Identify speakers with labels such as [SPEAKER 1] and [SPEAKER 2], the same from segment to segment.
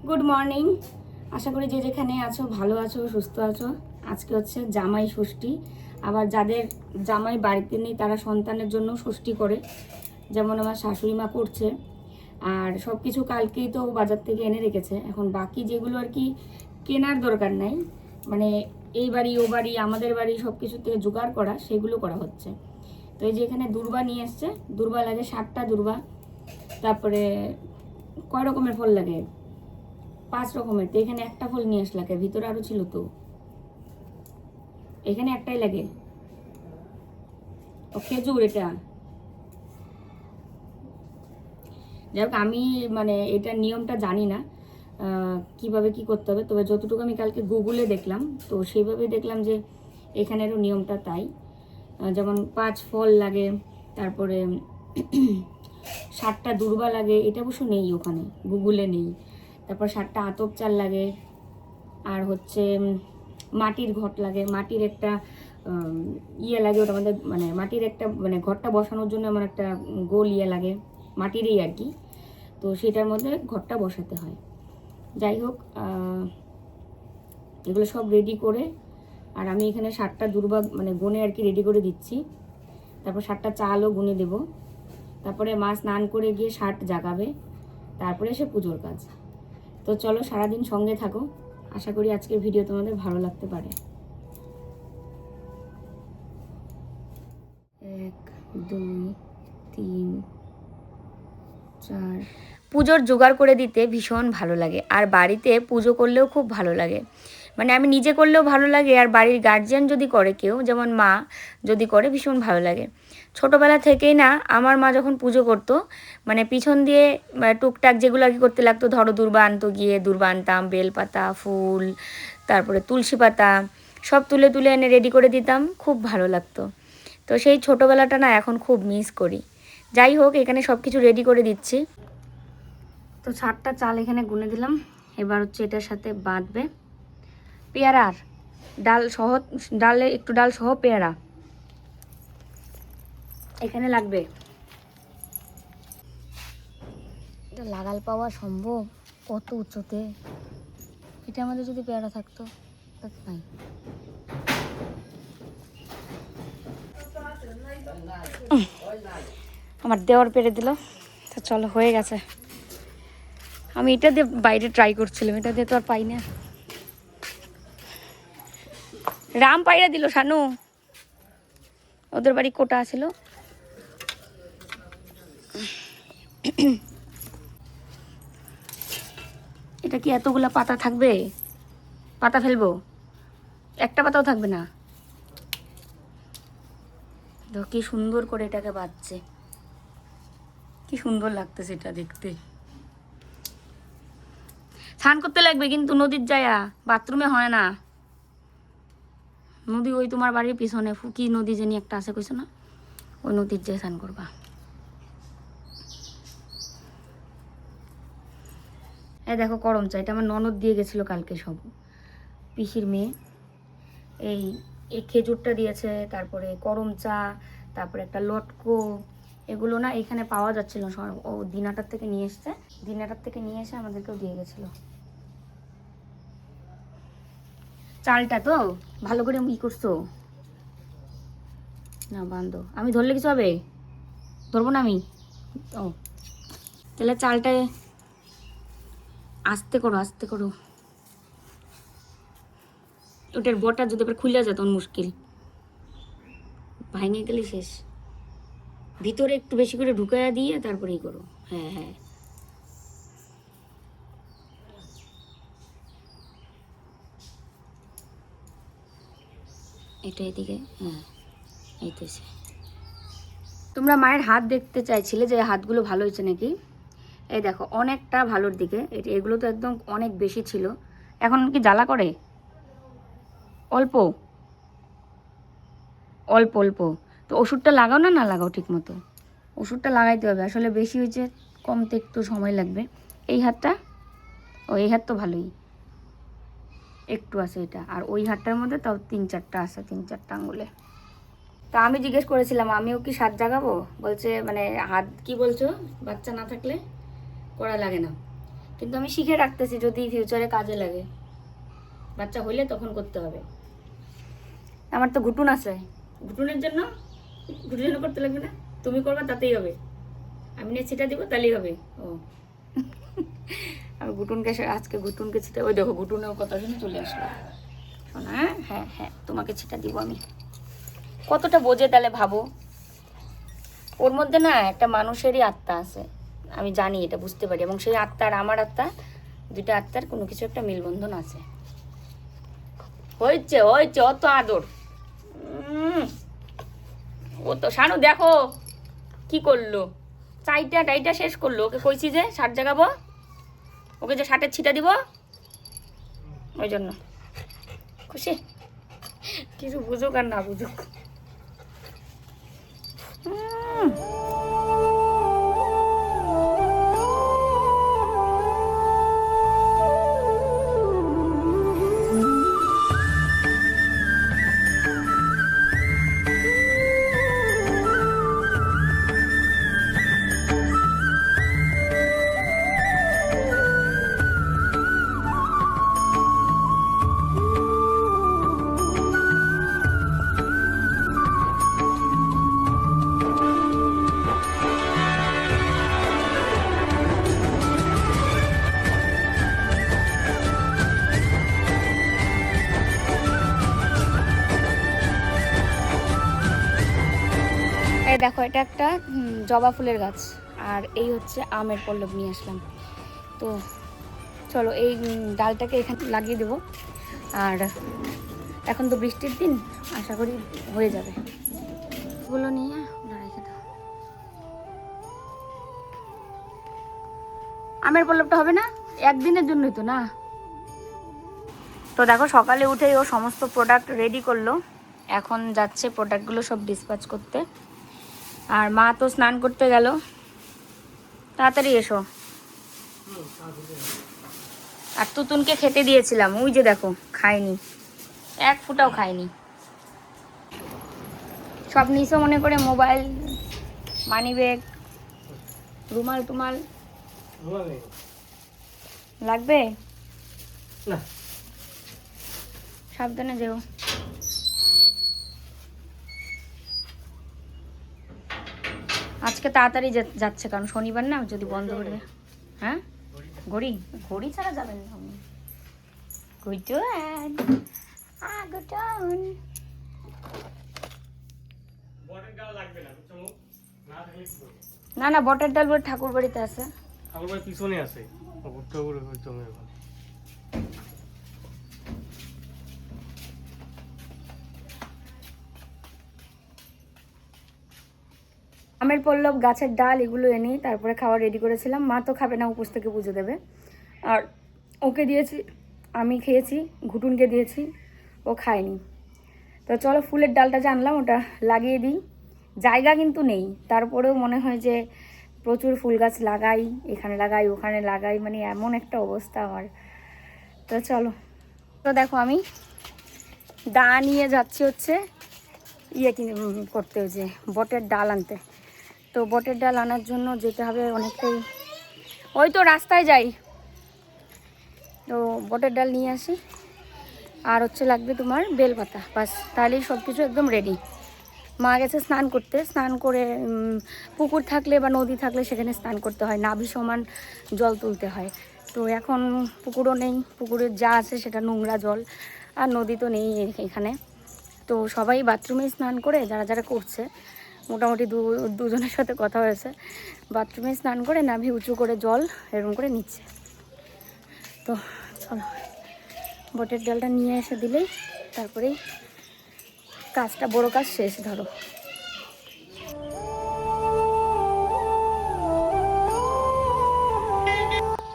[SPEAKER 1] Good morning. আশা করি যে যেখানে আছো ভালো আছো, সুস্থ আছো। আজকে হচ্ছে জামাই ষষ্ঠী। আবার যাদের জামাই বাড়িতে নেই তারা সন্তানের জন্য ষষ্ঠী করে, যেমন আমার শাশুড়ি মা করছে। আর সব কিছু কালকেই তো বাজার থেকে এনে রেখেছে। এখন বাকি যেগুলো আর কি কেনার দরকার নাই, মানে এই বাড়ি ও বাড়ি আমাদের বাড়ি সব কিছু থেকে জোগাড় করা, সেগুলো করা হচ্ছে। তো এই যে এখানে দূর্বা নিয়ে এসছে, দূর্বা লাগে 7টা দূর্বা। তারপরে কয় রকমের ফল লাগে? 5 রকমের। তো এখানে একটা ফল নিয়ে আসলাকে, ভিতরে আরো ছিল তো, এখানে একটাই লাগে। ও খেজুর এটা। যাই হোক, আমি মানে এটা নিয়মটা জানি না কিভাবে কি করতে হবে, তবে যতটুকু আমি কালকে গুগলে দেখলাম তো সেইভাবে দেখলাম যে এখানেরও নিয়মটা তাই। যেমন 5 ফল লাগে, তারপরে 7টা দূর্বা লাগে, এটা অবশ্য নেই ওখানে, গুগলে নেই। তারপর 7টা আতপ চাল লাগে, আর হচ্ছে মাটির ঘট লাগে, মাটির একটা ইয়ে লাগে, ওটা আমাদের মানে মাটির একটা মানে ঘরটা বসানোর জন্য আমার একটা গোল ইয়ে লাগে, মাটিরই আর কি। তো সেটার মধ্যে ঘরটা বসাতে হয়। যাই হোক, এগুলো সব রেডি করে, আর আমি এখানে 7টা দূর্বা মানে গুনে আর কি রেডি করে দিচ্ছি। তারপর 7টা চালও গুনে দেব। তারপরে মা স্নান করে গিয়ে 7 জাগাবে, তারপরে এসে পুজোর কাজ। তো চলো সারাদিন সঙ্গে থাকো, আশা করি আজকের ভিডিও তোমাদের ভালো লাগতে পারে। 1 2 3 4। পুজোর জোগাড় করে দিতে ভীষণ ভালো লাগে, আর বাড়িতে পুজো করলেও খুব ভালো লাগে। মানে আমি নিজে করলেও ভালো লাগে, আর বাড়ির গার্জিয়ান যদি করে, কেউ যেমন মা যদি করে, ভীষণ ভালো লাগে। ছোটোবেলা থেকেই না আমার মা যখন পুজো করতো, মানে পিছন দিয়ে টুকটাক যেগুলো আর কি করতে লাগতো, ধরো দূর্বা আনতো, গিয়ে দূর্বা আনতাম, বেলপাতা, ফুল, তারপরে তুলসী পাতা সব তুলে তুলে এনে রেডি করে দিতাম, খুব ভালো লাগতো। তো সেই ছোটোবেলাটা না এখন খুব মিস করি। যাই হোক, এখানে সব কিছু রেডি করে দিচ্ছি। তো 7টা চাল এখানে গুনে দিলাম। এবার হচ্ছে এটার সাথে বাঁধবে পেয়ারার ডাল সহ, ডালে একটু ডাল সহ পেয়ারা এখানে লাগবে। এটা লাগাল পাওয়া সম্ভব? কত উঁচুতে! এটা আমাদের যদি পেয়ারা থাকতো, নাই। আমার দেওয়ার পেরে দিল। তো চলো, হয়ে গেছে। আমি এটা দিয়ে বাইরে ট্রাই করছিলাম, এটা দিয়ে তো আর পাই না। রাম পাইরা দিল শানু, ওদের বাড়ি কোটা ছিল। এটা কি এতগুলা পাতা থাকবে? পাতা ফেলবো? একটা পাতাও থাকবে না। দেখো কি সুন্দর করে এটাকে বাঁধছে, কি সুন্দর লাগতেছে এটা দেখতে। স্নান করতে লাগবে কিন্তু নদীর জায়গা, বাথরুমে হয় না। নদী ওই তোমার বাড়ির পিছনে ফুকি নদী জানি একটা আছে, কইছো না, ওই নদীর জায়গায় স্নান করবা। এই দেখো করম চা, এটা আমার ননদ দিয়ে গেছিলো কালকে, সব পিসির মেয়ে। এই এই খেজুরটা দিয়েছে, তারপরে করম চা, তারপরে একটা লটকো, এগুলো না এখানে পাওয়া যাচ্ছিল, ও দিনাটার থেকে নিয়ে এসছে, দিনাটার থেকে নিয়ে এসে আমাদেরকেও দিয়ে গেছিলো। চালটা তো ভালো করে ই করছো না, বান্ধো। আমি ধরলে কিছু হবে? ধরবো না আমি। ও, তাহলে চালটায় আস্তে করো, আস্তে করো। ওটার বটা যদি আবার খুলে যায় তখন মুশকিল, ভাঙে গেলে শেষ। ভিতরে একটু বেশি করে ঢুকাইয়া দিয়ে তারপরেই করো। হ্যাঁ হ্যাঁ, এটা এদিকে, হ্যাঁ এই তো। তোমরা মায়ের হাত দেখতে চাইছিলে যে হাতগুলো ভালো হয়েছে নাকি? এই দেখো অনেকটা ভালোর দিকে, এগুলো তো একদম অনেক বেশি ছিল। এখন কি জ্বালা করে? অল্প অল্প অল্প। তো ওষুধটা লাগাও না, না লাগাও ঠিক মতো? ওষুধটা লাগাইতে হবে, আসলে বেশি হয়েছে, কমতে একটু সময় লাগবে। এই হাতটা, ও এই হাত তো ভালোই, একটু আছে এটা, আর ওই হাতটার মধ্যে তাও 3-4টা আছে, 3-4টা আঙুলে। তা আমি জিজ্ঞেস করেছিলাম আমিও কি 7 জাগাবো, বলছে মানে হাত কি বলছো, বাচ্চা না থাকলে করা লাগে না। কিন্তু আমি শিখে রাখতেছি, যদি ফিউচারে কাজে লাগে, বাচ্চা হইলে তখন করতে হবে। আমার তো ঘুটুন আছে, ঘুটুনের জন্য করতে লাগবে না, তুমি করবা তাতেই হবে, আমি নিয়ে ছিটা দিব তাহলেই হবে। ও আমি আজকে ঘুটুনকে ছিটা, ওই দেখো ঘুটুনেও কথা শুনে চলে আসলো। শোনা, হ্যাঁ হ্যাঁ তোমাকে ছিটা দিব আমি। কতটা বোঝে তাহলে ভাবো। ওর মধ্যে না একটা মানুষেরই আত্মা আছে, আমি জানি, এটা বুঝতে পারি, এবং সেই আত্মা আর আমার আত্মা, দুইটা আত্মার কোনো কিছু একটা মিলবন্ধন আছে। হয়েছে হয়েছে, অত আদর। ও তো শানু দেখো কি করলো, টাইটা শেষ করলো। ওকে কইছি যে শার্ট জাগাবো, ওকে যে শার্টের ছিটা দিব, ওই জন্য খুশি। কিছু বুঝুক আর না বুঝুক। এই দেখো, এটা একটা জবা ফুলের গাছ, আর এই হচ্ছে আমের পল্লব নিয়ে আসলাম। তো চলো এই ডালটাকে এখানে লাগিয়ে দেবো, আর এখন তো বৃষ্টির দিন, আশা করি হয়ে যাবে। এগুলো নিয়ে রেখে দাও। আমের পল্লবটা হবে না, একদিনের জন্যই তো না। তো দেখো সকালে উঠেই ও সমস্ত প্রোডাক্ট রেডি করলো, এখন যাচ্ছে প্রোডাক্টগুলো সব ডিসপ্যাচ করতে। আর মা তো স্নান করতে গেল, তাড়াতাড়ি এসো। আর তুতুনকে খেতে দিয়েছিলাম, ওই যে দেখো খায়নি, এক ফুটাও খায়নি। সব নিচে মনে করে, মোবাইল, মানি ব্যাগ, রুমাল টুমাল লাগবে না, সাবধানে যেও। আজকে তাড়াতাড়ি যাচ্ছে, কারণ শনিবার না, যদি বন্ধ করে দেয়। হ্যাঁ ঘড়ি, ঘড়ি ছাড়া যাবেন না। না না, বটের ডাল বলে ঠাকুর বাড়িতে আছে, ঠাকুর বাড়ির পিছনে আছে। আমের পল্লব, গাছের ডাল, এগুলো এনেই তারপরে খাওয়া রেডি করেছিলাম। মা তো খাবে না, উপোস থেকে পুজো দেবে। আর ওকে দিয়েছি, আমি খেয়েছি, ঘুটুনকে দিয়েছি, ও খায়নি। তো চলো ফুলের ডালটা যে আনলাম ওটা লাগিয়ে দিই। জায়গা কিন্তু নেই, তারপরেও মনে হয় যে প্রচুর ফুল গাছ লাগাই, এখানে লাগাই ওখানে লাগাই, মানে এমন একটা অবস্থা আমার। তো চলো, তো দেখো আমি দা নিয়ে যাচ্ছি হচ্ছে করতে, যে বটের ডাল আনতে। তো বটের ডাল আনার জন্য যেতে হবে অনেকটাই, ওই তো রাস্তায় যাই। তো বটের ডাল নিয়ে আসি, আর হচ্ছে লাগবে তোমার বেলপাতা, বাস, তাহলেই সব কিছু একদম রেডি। মা গেছে স্নান করতে, স্নান করে পুকুর থাকলে বা নদী থাকলে সেখানে স্নান করতে হয়, নাভি সমান জল তুলতে হয়। তো এখন পুকুরও নেই, পুকুরের যা আছে সেটা নোংরা জল, আর নদী তো নেই এখানে। তো সবাই বাথরুমে স্নান করে, যারা যারা করছে, মোটামুটি দুজনের সাথে কথা হয়েছে, বাথরুমে স্নান করে নাভি উঁচু করে জল এরকম করে নিচ্ছে। তো চলো বটের ডালটা নিয়ে এসে দিলেই তারপরেই কাজটা, বড় কাজ শেষ। ধরো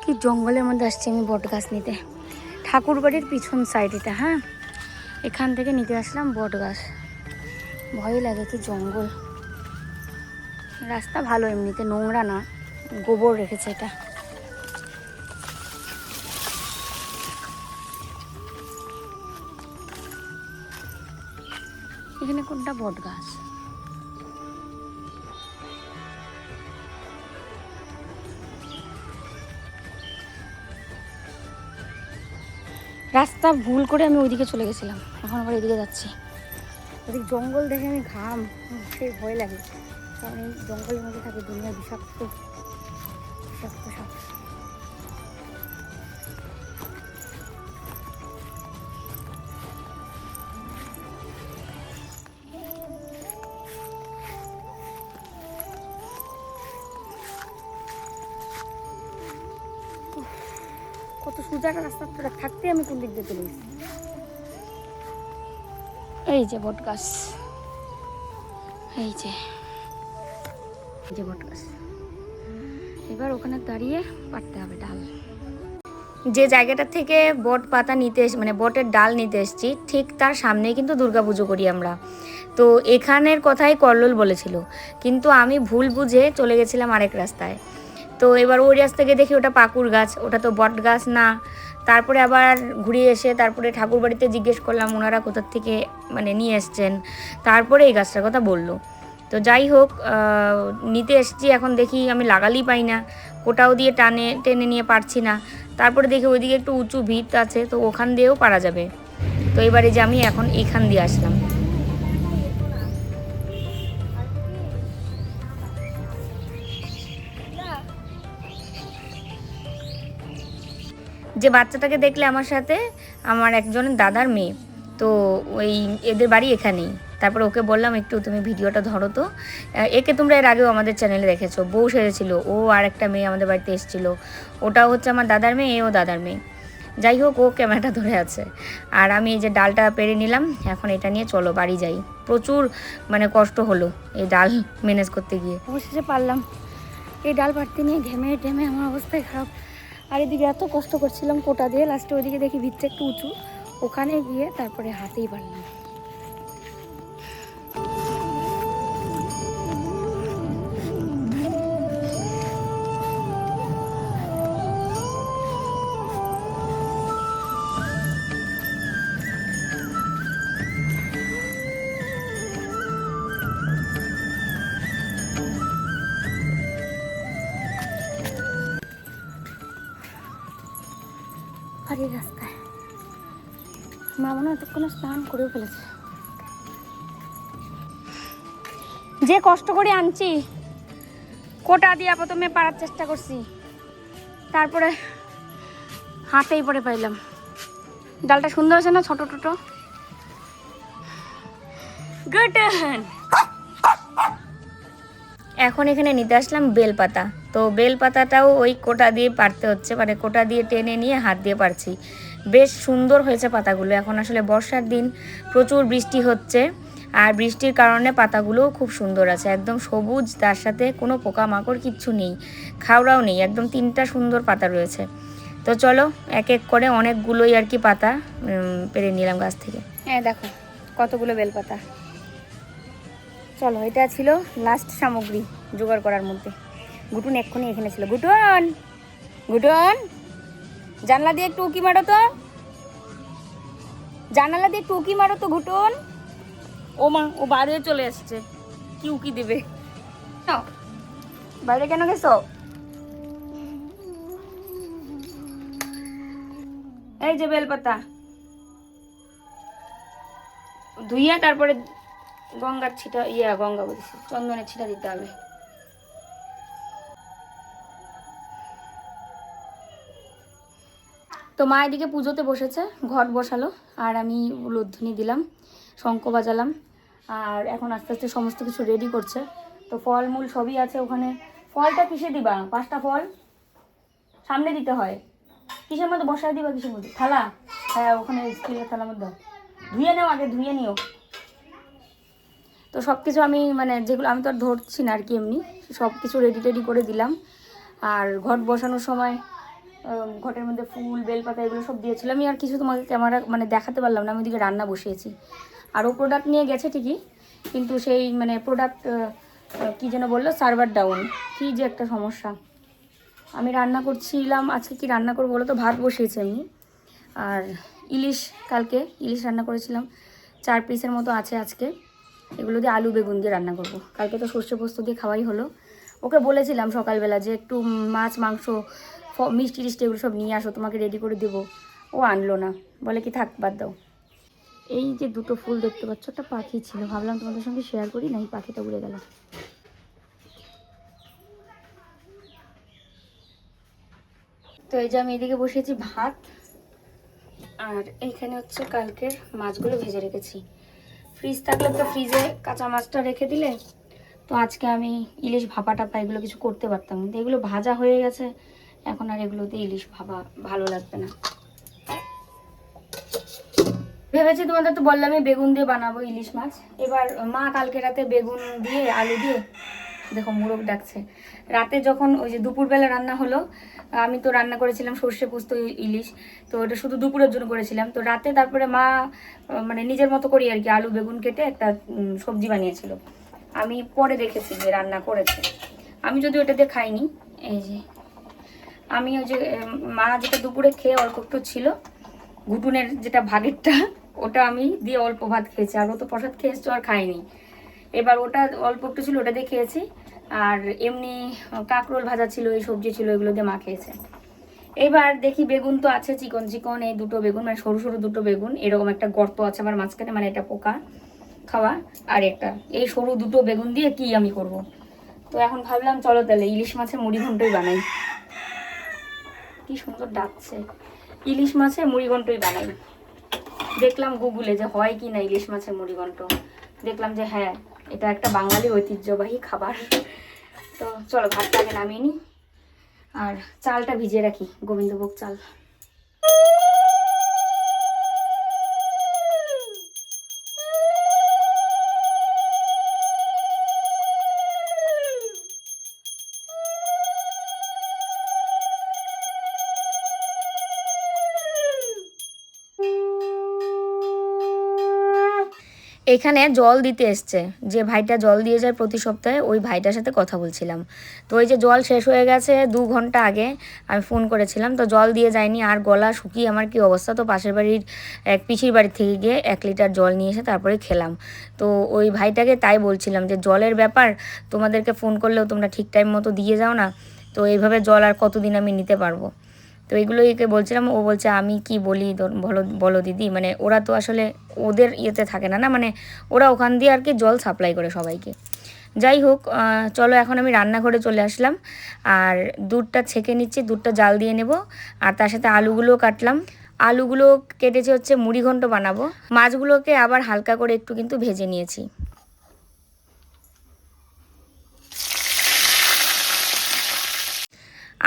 [SPEAKER 1] কি জঙ্গলের মধ্যে আসছি আমি বট গাছ নিতে, ঠাকুর বাড়ির পিছন সাইড এটা। হ্যাঁ, এখান থেকে নিতে আসলাম বট গাছ, ভয় লাগে, কি জঙ্গল। রাস্তা ভালো, এমনিতে নোংরা না, গোবর রেখেছে এটা। এখানে কোনটা বট গাছ? রাস্তা ভুল করে আমি ওইদিকে চলে গেছিলাম, এখন আবার এদিকে যাচ্ছি। ওদিক জঙ্গল দেখে আমি ঘাম, সেই ভয় লাগে, কারণ এই জঙ্গলের মধ্যে থাকে দুনিয়ার বিষাক্ত বিষাক্ত সাপ। কত সোজা রাস্তাটা থাকতে আমি কোন দিক দিয়ে চলে গেছি। এই যে বট গাছ, এই যে বট গাছ। এবার ওখানে দাঁড়িয়ে পাড়তে হবে ডাল। যে জায়গাটা থেকে বট পাতা নিতে মানে বটের ডাল নিতে এসেছি, ঠিক তার সামনেই কিন্তু দুর্গাপুজো করি আমরা। তো এখানের কথাই কল্লোল বলেছিল, কিন্তু আমি ভুল বুঝে চলে গেছিলাম আরেক রাস্তায়। তো এবার ওই রাস্তা থেকে দেখি ওটা পাকুড় গাছ, ওটা তো বট গাছ না। তারপরে আবার ঘুরিয়ে এসে তারপরে ঠাকুর বাড়িতে জিজ্ঞেস করলাম ওনারা কোথার থেকে মানে নিয়ে এসছেন, তারপরে এই গাছটার কথা বললো। তো যাই হোক, নিতে এসেছি, এখন দেখি আমি লাগালেই পাই না, কোটাও দিয়ে টেনে নিয়ে পারছি না। তারপরে দেখি ওইদিকে একটু উঁচু ভিত আছে, তো ওখান দিয়েও পারা যাবে। তো এবারে যে আমি এখন এইখান দিয়ে আসলাম। যে বাচ্চাটাকে দেখলে আমার সাথে, আমার একজন দাদার মেয়ে, তো ওই এদের বাড়ি এখানেই। তারপর ওকে বললাম একটু তুমি ভিডিওটা ধরো তো। একে তোমরা এর আগেও আমাদের চ্যানেলে দেখেছো, বউ সেরেছিল, ও আর একটা মেয়ে আমাদের বাড়িতে এসেছিলো। ওটাও হচ্ছে আমার দাদার মেয়ে, এও দাদার মেয়ে। যাই হোক, ও ক্যামেরাটা ধরে আছে, আর আমি এই যে ডালটা পেরে নিলাম। এখন এটা নিয়ে চলো বাড়ি যাই। প্রচুর মানে কষ্ট হলো এই ডাল ম্যানেজ করতে গিয়ে, অবশেষে পারলাম। এই ডাল পাড়তে নিয়ে ঘেমে টেমে আমার অবস্থায় খারাপ। আর এদিকে এত কষ্ট করছিলাম কোটা দিয়ে, লাস্টে ওইদিকে দেখি ভিতটা একটু উঁচু, ওখানে গিয়ে তারপরে হাতেই পারলাম। আর এই রাস্তায় মা মনে হয় এতক্ষণে স্নান করেও ফেলেছে। যে কষ্ট করে আনছি, কোটা দিয়ে প্রথমে পারার চেষ্টা করছি, তারপরে হাতেই পরে পাইলাম। ডালটা সুন্দর আছে না, ছোট ছোট। গুড। এখন এখানে নিতে আসলাম বেলপাতা। তো বেলপাতাটাও ওই কোটা দিয়ে পারতে হচ্ছে, মানে কোটা দিয়ে টেনে নিয়ে হাত দিয়ে পারছি। বেশ সুন্দর হয়েছে পাতাগুলো। এখন আসলে বর্ষার দিন, প্রচুর বৃষ্টি হচ্ছে, আর বৃষ্টির কারণে পাতাগুলোও খুব সুন্দর আছে, একদম সবুজ, তার সাথে কোনো পোকামাকড় কিচ্ছু নেই, খাওড়াও নেই, একদম 3টা সুন্দর পাতা রয়েছে। তো চলো এক এক করে অনেকগুলোই আর কি পাতা পেরে নিলাম গাছ থেকে। হ্যাঁ দেখো কতগুলো বেলপাতা। চলো, এটা ছিল লাস্ট সামগ্রী জোগাড় করার মধ্যে। গুটুন এক্ষুনি এখানে ছিল। গুটুন, গুটুন, জানলা দিয়ে একটু উকি মারো তো, জানালা দিয়ে একটু উকি মারো তো গুটুন। ও মা, ও বাইরে চলে এসছে, কি উকি দেবে? বাইরে কেন গেছো? এই যে বেলপাতা ধুইয়া তারপরে গঙ্গার ছিটা, গঙ্গা বলছি, চন্দনের ছিটা দিতে হবে। তো মা এদিকে পুজোতে বসেছে, ঘট বসালো, আর আমি উলুধ্বনি দিলাম, শঙ্খ বাজালাম, আর এখন আস্তে আস্তে সমস্ত কিছু রেডি করছে। তো ফলমূল সবই আছে ওখানে। ফলটা কিসে দিবা? 5টা ফল সামনে দিতে হয়। কিসের মধ্যে বসায় দিবা? কিসের মধ্যে? থালা? হ্যাঁ, ওখানে স্টিলের থালার মধ্যে। ধুয়ে নাও, আগে ধুয়ে নিও। তো সব কিছু আমি মানে যেগুলো আমি তো আর ধরছি না আর কি, এমনি সব কিছু রেডি করে দিলাম। আর ঘট বসানোর সময় ঘটের মধ্যে ফুল, বেলপাতা এগুলো সব দিয়েছিলাম। আমি আর কিছু তোমাকে ক্যামেরা মানে দেখাতে পারলাম না, আমি ওদিকে রান্না বসিয়েছি। আরও প্রোডাক্ট নিয়ে গেছে ঠিকই, কিন্তু সেই মানে প্রোডাক্ট কী যেন বললো, সার্ভার ডাউন, কী যে একটা সমস্যা। আমি রান্না করছিলাম, আজকে কি রান্না করবো বলো তো, ভাত বসিয়েছি আমি। আর ইলিশ, কালকে ইলিশ রান্না করেছিলাম, 4 পিসের মতো আছে আজকে। এগুলো দিয়ে আলু বেগুন দিয়ে রান্না করব। কালকে তো সর্ষে পোস্ত দিয়ে খাওয়াই হলো। ওকে বলেছিলাম সকালবেলা যে একটু মাছ মাংস মিষ্টি টিষ্টি এগুলো সব নিয়ে আসো, তোমাকে রেডি করে দেবো। ও আনলো না, বলে কি থাক বাদ দাও। এই যে দুটো ফুল দেখতে পাচ্ছ, একটা পাখি ছিল, ভাবলাম তোমাদের সঙ্গে শেয়ার করি, না এই পাখিটা উড়ে গেল। তো এই যে আমি এদিকে বসিয়েছি ভাত, আর এইখানে হচ্ছে কালকের মাছগুলো ভেজে রেখেছি। ফ্রিজ থাকলে তো ফ্রিজে কাঁচা মাছটা রেখে দিলে তো আজকে আমি ইলিশ ভাপা টাপা এগুলো কিছু করতে পারতাম, কিন্তু এগুলো ভাজা হয়ে গেছে, এখন আর এগুলোতে ইলিশ ভাপা ভালো লাগবে না। ভেবেছি তোমাদের তো বললামই বেগুন দিয়ে বানাবো ইলিশ মাছ। এবার মা কালকে রাতে বেগুন দিয়ে আলু দিয়ে, দেখো মোরগ ডাকছে, রাতে যখন ওই যে দুপুরবেলা রান্না হলো, আমি তো রান্না করেছিলাম সর্ষে পোস্ত ইলিশ, তো ওটা শুধু দুপুরের জন্য করেছিলাম। তো রাতে তারপরে মা মানে নিজের মতো করি আর কি আলু বেগুন কেটে একটা সবজি বানিয়েছিল, আমি পরে দেখেছি যে রান্না করেছে, আমি যদি ওটা দিয়ে খাইনি। এই যে আমি ওই যে মা যেটা দুপুরে খেয়ে অল্প একটু ছিল ঘুটুনের যেটা ভাগেরটা, ওটা আমি দিয়ে অল্প ভাত খেয়েছি, আর ও তো প্রসাদ খেয়ে এসছো আর খাইনি। এবার ওটা অল্প একটু ছিল, ওটা দিয়ে খেয়েছি। আর এমনি কাঁকরোল ভাজা ছিল, এই সবজি ছিল, এগুলো দিয়ে মা খেয়েছে। এবার দেখি বেগুন তো আছে চিকন চিকন, এই দুটো বেগুন মানে সরু সরু দুটো বেগুন, এরকম একটা গর্ত আছে আমার মাঝখানে, মানে এটা পোকা খাওয়া, আর একটা এই সরু দুটো বেগুন দিয়ে কি আমি করব। তো এখন ভাবলাম চলো তাহলে ইলিশ মাছের মুড়ি ঘন্টই বানাই। কি সুন্দর ডাকছে, ইলিশ মাছের মুড়ি ঘন্টই বানাই। দেখলাম গুগলে যে হয় কি না ইলিশ মাছের মুড়ি ঘন্ট, দেখলাম যে হ্যাঁ এটা একটা বাঙালি ঐতিহ্যবাহী খাবার। তো চলো ভাতটা আগে নামিয়ে নিই, আর চালটা ভিজিয়ে রাখি, গোবিন্দভোগ চাল। এখানে জল দিতে এসছে, যে ভাইটা জল দিয়ে যায় প্রতি সপ্তাহে, ওই ভাইটার সাথে কথা বলছিলাম। তো ওই যে জল শেষ হয়ে গেছে 2 ঘন্টা আগে আমি ফোন করেছিলাম, তো জল দিয়ে যায়নি, আর গলা শুকিয়ে আমার কি অবস্থা। তো পাশের বাড়ির এক পিসির বাড়ি থেকে গিয়ে 1 লিটার জল নিয়ে এসে তারপরে খেলাম। তো ওই ভাইটাকে তাই বলছিলাম যে জলের ব্যাপার, তোমাদেরকে ফোন করলেও তোমরা ঠিক টাইম মতো দিয়ে যাও না, তো এইভাবে জল আর কতদিন আমি নিতে পারবো। তো এগুলোকে বলছিলাম, ও বলছে আমি কি বলি বলো বলো দিদি, মানে ওরা তো আসলে ওদের ইয়েতে থাকে না, না মানে ওরা ওখান দিয়ে আর কি জল সাপ্লাই করে সবাইকে। যাই হোক, চলো এখন আমি রান্নাঘরে চলে আসলাম, আর দুধটা ছেঁকে নিচ্ছি, দুধটা জাল দিয়ে নেব, আর তার সাথে আলুগুলোও কাটলাম। আলুগুলো কেটেছে হচ্ছে মুড়ি ঘন্ট বানাবো। মাছগুলোকে আবার হালকা করে একটু কিন্তু ভেজে নিয়েছি।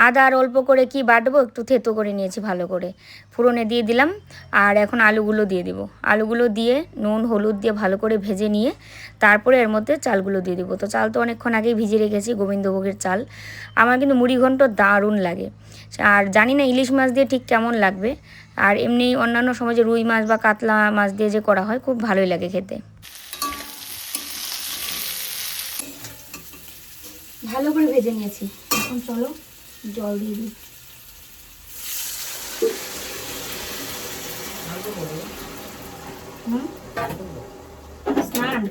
[SPEAKER 1] আদা আর অল্প করে কি বাটবো, একটু থেতো করে নিয়েছি ভালো করে, ফোড়নে দিয়ে দিলাম। আর এখন আলুগুলো দিয়ে দিব, আলুগুলো দিয়ে নুন হলুদ দিয়ে ভালো করে ভেজে নিয়ে তারপরে এর মধ্যে চালগুলো দিয়ে দিব। তো চাল তো অনেকক্ষণ আগেই ভিজিয়ে রেখেছি, গোবিন্দভোগের চাল। আমার কিন্তু মুড়ি ঘন্ট দারুণ লাগে, আর জানি না ইলিশ মাছ দিয়ে ঠিক কেমন লাগবে, আর এমনি অন্যান্য সময় যে রুই মাছ বা কাতলা মাছ দিয়ে যে করা হয় খুব ভালোই লাগে খেতে। ভালো করে ভেজে নিয়েছি, এখন চলো জল দিয়ে দিই। স্নান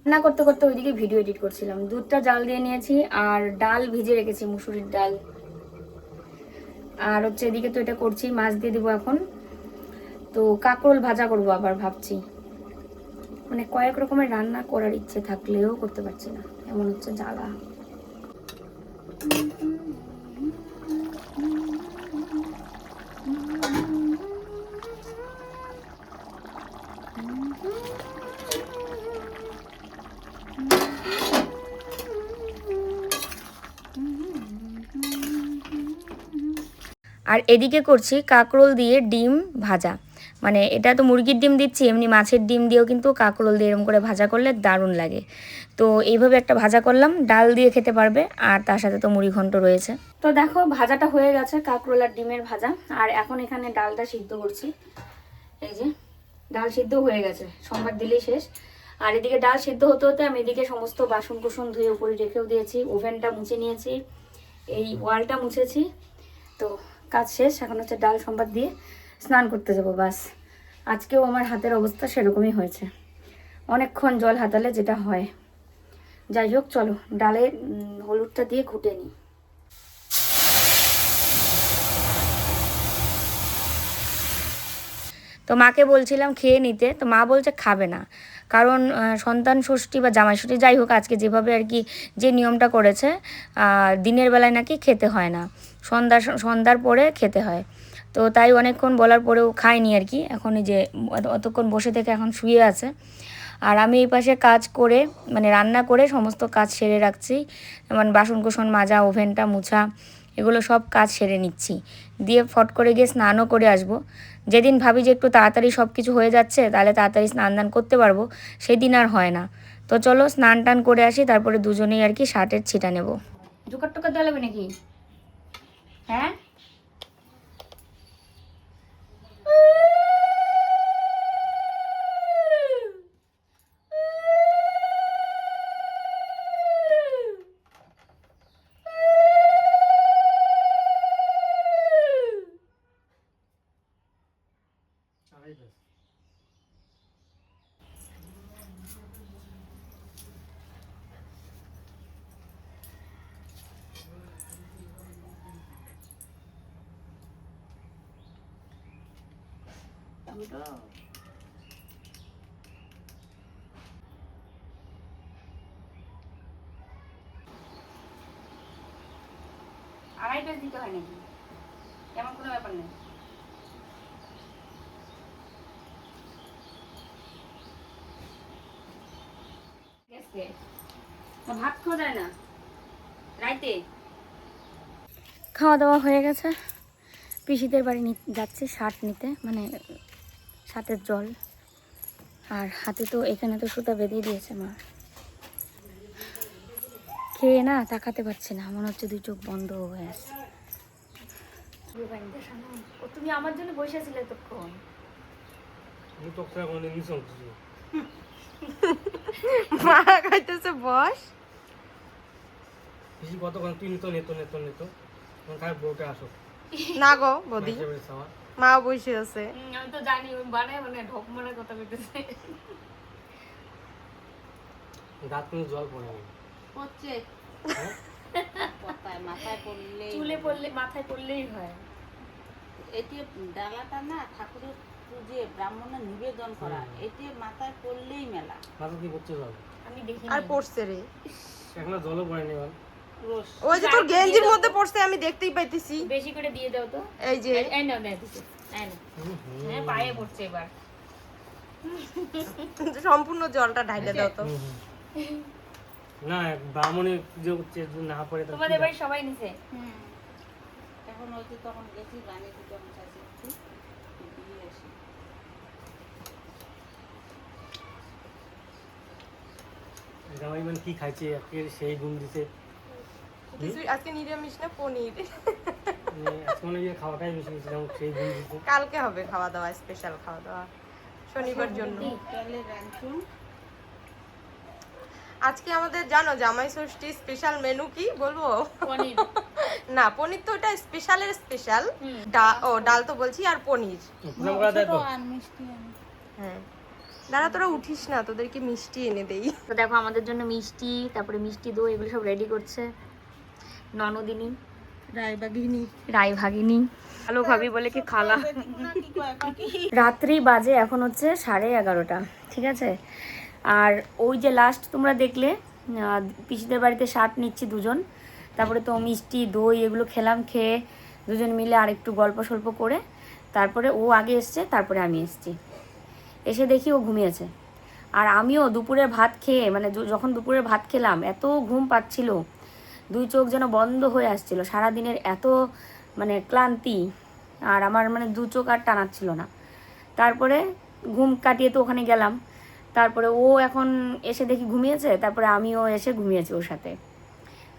[SPEAKER 1] রান্না করতে করতে ওইদিকে ভিডিও এডিট করছিলাম। দুধটা জাল দিয়ে নিয়েছি, আর ডাল ভিজে রেখেছি, মুসুরির ডাল। আর হচ্ছে এদিকে তো এটা করছি, মাছ দিয়ে দিব এখন। তো কাঁকরোল ভাজা করব আবার ভাবছি, মানে কয়েক রকমের রান্না করার ইচ্ছে থাকলেও করতে পারছি না, এমন হচ্ছে জ্বালা। আর এদিকে করছি কাঁকরোল দিয়ে ডিম ভাজা, মানে এটা তো মুরগির ডিম দিচ্ছি, এমনি মাছের ডিম দিয়েও কিন্তু কাঁকরোল দিয়ে এরকম করে ভাজা করলে দারুণ লাগে। তো এইভাবে একটা ভাজা করলাম, ডাল দিয়ে খেতে পারবে, আর তার সাথে তো মুড়ি ঘন্ট রয়েছে। তো দেখো ভাজাটা হয়ে গেছে, কাঁকরোল আর ডিমের ভাজা। আর এখন এখানে ডালটা সিদ্ধ করছি, এই যে ডাল সিদ্ধ হয়ে গেছে, সোমবার দিলেই শেষ। আর এদিকে ডাল সিদ্ধ হতে হতে আমি এদিকে সমস্ত বাসন কুসন ধুয়ে উপরে রেখেও দিয়েছি, ওভেনটা মুছে নিয়েছি, এই ওয়ালটা মুছেছি। তো কাজ শেষ, এখন হচ্ছে ডাল সম্বাদ দিয়ে স্নান করতে যাবো বাস। আজকেও আমার হাতের অবস্থা সেরকমই হয়েছে, অনেকক্ষণ জল হাতালে যেটা হয়। যাই হোক চলো, ডালে হলুদটা দিয়ে ঘুটে নিই। তো মাকে বলছিলাম খেয়ে নিতে, তো মা বলছে খাবে না, কারণ সন্তান ষষ্ঠী বা জামাই ষষ্ঠী যাই হোক আজকে যেভাবে আর কি যে নিয়মটা করেছে, দিনের বেলায় নাকি খেতে হয় না, সন্ধ্যার পরে খেতে হয়। তো তাই অনেকক্ষণ বলার পরেও খায়নি আর কি। এখন এই যে অতক্ষণ বসে থেকে এখন শুয়ে আছে। আর আমি এই পাশে কাজ করে মানে রান্না করে সমস্ত কাজ সেরে রাখছি, মানে বাসন কোসন মাজা, ওভেনটা মুছা, এগুলো সব কাজ সেরে নিচ্ছি, দিয়ে ফট করে গিয়ে স্নানও করে আসবো। যেদিন ভাবি যে একটু তাড়াতাড়ি সব কিছু হয়ে যাচ্ছে তাহলে তাড়াতাড়ি স্নান দান করতে পারবো, সেদিন আর হয় না। তো চলো স্নান টান করে আসি, তারপরে দুজনেই আর কি শার্টের ছিটা নেব। জোকার টোকার দেওয়া লাগবে নাকি? হ্যাঁ আড়াই পেজ দিতে হয় নাকি? এমন কোনো ব্যাপার নেই। ভাত খাওয়া যায় না রাইতে। খাওয়া দাওয়া হয়ে গেছে, পিসিদের বাড়ি যাচ্ছে শার্ট নিতে, মানে শার্টের জল। আর হাতে তো এখানে তো সুতা বেঁধে দিয়েছে মা। খেয়ে না তাকাতে পারছে না, মনে হচ্ছে দুই চোখ বন্ধ হয়ে আছে। তুমি আমার জন্য বসেছিলে তখন।
[SPEAKER 2] মা খাইতেছে বস
[SPEAKER 3] বেশি কতক্ষণ তুই নিত নিত নিত নিত খাই বউটা আসো
[SPEAKER 2] না গো বদি, মা বসে আছে।
[SPEAKER 1] আমি তো জানি ওই বানায় মানে ঢোক মারা কথা বলতেছে।
[SPEAKER 3] দাঁত কিন্তু জল পড়ে
[SPEAKER 4] হচ্ছে কথায় মাথায় পড়লে
[SPEAKER 1] চুলে পড়লে মাথায় পড়লেই হয়।
[SPEAKER 4] এটি ডালাটা না ঠাকুরের পুজে ব্রাহ্মণের নিবেদন করা, এটি মাথায় পড়লেই মেলা।
[SPEAKER 3] মাথা কি পড়ছে জল?
[SPEAKER 1] আমি দেখি
[SPEAKER 2] আর পড়ছে রে,
[SPEAKER 3] এখনো জলও পড়েনি বল।
[SPEAKER 2] ওই যে তোর গেঞ্জির মধ্যে পড়ছে, আমি দেখতেই পাইতেছি।
[SPEAKER 1] বেশি করে দিয়ে দাও তো।
[SPEAKER 2] এই যে
[SPEAKER 1] এই নাও নাও দিতে, এই নাও। হ্যাঁ পায়ে পড়ছে এবার।
[SPEAKER 2] সম্পূর্ণ জলটা ঢাইলে দাও তো।
[SPEAKER 3] না ব্রাহ্মণে পুজো করছে না পড়ে তো
[SPEAKER 1] তোমাদের বাড়ি সবাই নিছে?
[SPEAKER 4] এখন ওই যে তখন গেছি রানীতে যখন চাষি একটু দিয়ে আসি।
[SPEAKER 3] জামাই মানে কি খাইছে আজকে সেই গুণ দিছে।
[SPEAKER 2] আজকে নিরামিষ না পনির,
[SPEAKER 3] আজকে মনে হয় খাওয়াটাই বেশি হয়েছে, যেমন সেই গুণ দিছে।
[SPEAKER 2] কালকে হবে খাওয়া দাওয়া, স্পেশাল খাওয়া দাওয়া শনিবার জন্য।
[SPEAKER 4] তাহলে রাঁধুন
[SPEAKER 2] আজকে আমাদের জানো জামাই ষষ্ঠী স্পেশাল মেনু কি বলবো?
[SPEAKER 1] পনির।
[SPEAKER 2] না পনির তো ওটা স্পেশালের স্পেশাল, ডাল তো বলছি, আর পনির।
[SPEAKER 4] আর মিষ্টি আনি।
[SPEAKER 2] হ্যাঁ দাঁড়া তোরা উঠিস না, তোদেরকে মিষ্টি এনে দেই।
[SPEAKER 1] তো দেখো আমাদের জন্য মিষ্টি, তারপরে মিষ্টি দই এগুলো সব রেডি করছে ননদিনী, রায় ভাগিনী, ভালো ভাবি বলে কি খালা। রাত্রি বাজে এখন হচ্ছে 11:30, ঠিক আছে। আর ওই যে লাস্ট তোমরা দেখলে পিসিদের বাড়িতে শার্ট নিচ্ছি দুজন, তারপরে তো মিষ্টি দই এগুলো খেলাম, খেয়ে দুজন মিলে আর একটু গল্প সল্প করে তারপরে ও আগে এসছে, তারপরে আমি এসছি। এসে দেখি ও ঘুমিয়েছে। আর আমিও দুপুরের ভাত খেয়ে মানে যখন দুপুরের ভাত খেলাম এত ঘুম পাচ্ছিল, দুই চোখ যেন বন্ধ হয়ে আসছিল, সারাদিনের এত মানে ক্লান্তি, আর আমার মানে দু চোখ আর টানাচ্ছিল না। তারপরে ঘুম কাটিয়ে তো ওখানে গেলাম, তারপরে ও এখন এসে দেখি ঘুমিয়েছে, তারপরে আমিও এসে ঘুমিয়েছি ওর সাথে।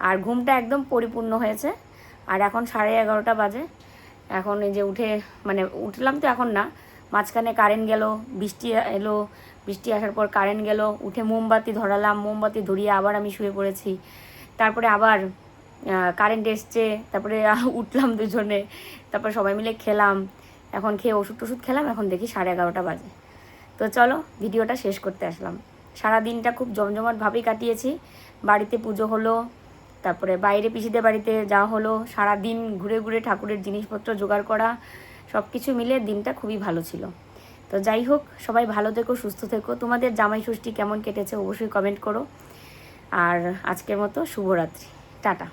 [SPEAKER 1] আর ঘুমটা একদম পরিপূর্ণ হয়েছে। আর এখন 11:30 বাজে। এখন এই যে উঠে মানে উঠলাম তো এখন না, মাঝখানে কারেন্ট গেল, বৃষ্টি এলো, বৃষ্টি আসার পর কারেন্ট গেল, উঠে মোমবাতি ধরালাম, মোমবাতি ধরিয়ে আবার আমি শুয়ে পড়েছি। তারপরে আবার কারেন্ট এসছে, তারপরে উঠলাম দুজনে, তারপর সবাই মিলে খেলাম। এখন খেয়ে ওষুধ টষুধ খেলাম, এখন দেখি 11:30 বাজে। তো চলো ভিডিওটা শেষ করতে আসলাম। সারা দিনটা খুব জমজমাটভাবেই কাটিয়েছি, বাড়িতে পুজো হলো, তারপরে বাইরে পিসিদের বাড়িতে যাওয়া হলো, সারা দিন ঘুরে ঘুরে ঠাকুরের জিনিসপত্র জোগাড় করা, সব কিছু মিলে দিনটা খুবই ভালো ছিল। তো যাই হোক, সবাই ভালো থেকো, সুস্থ থেকো। তোমাদের জামাই ষষ্ঠী কেমন কেটেছে অবশ্যই কমেন্ট করো। আর আজকের মতো শুভরাত্রি, টাটা।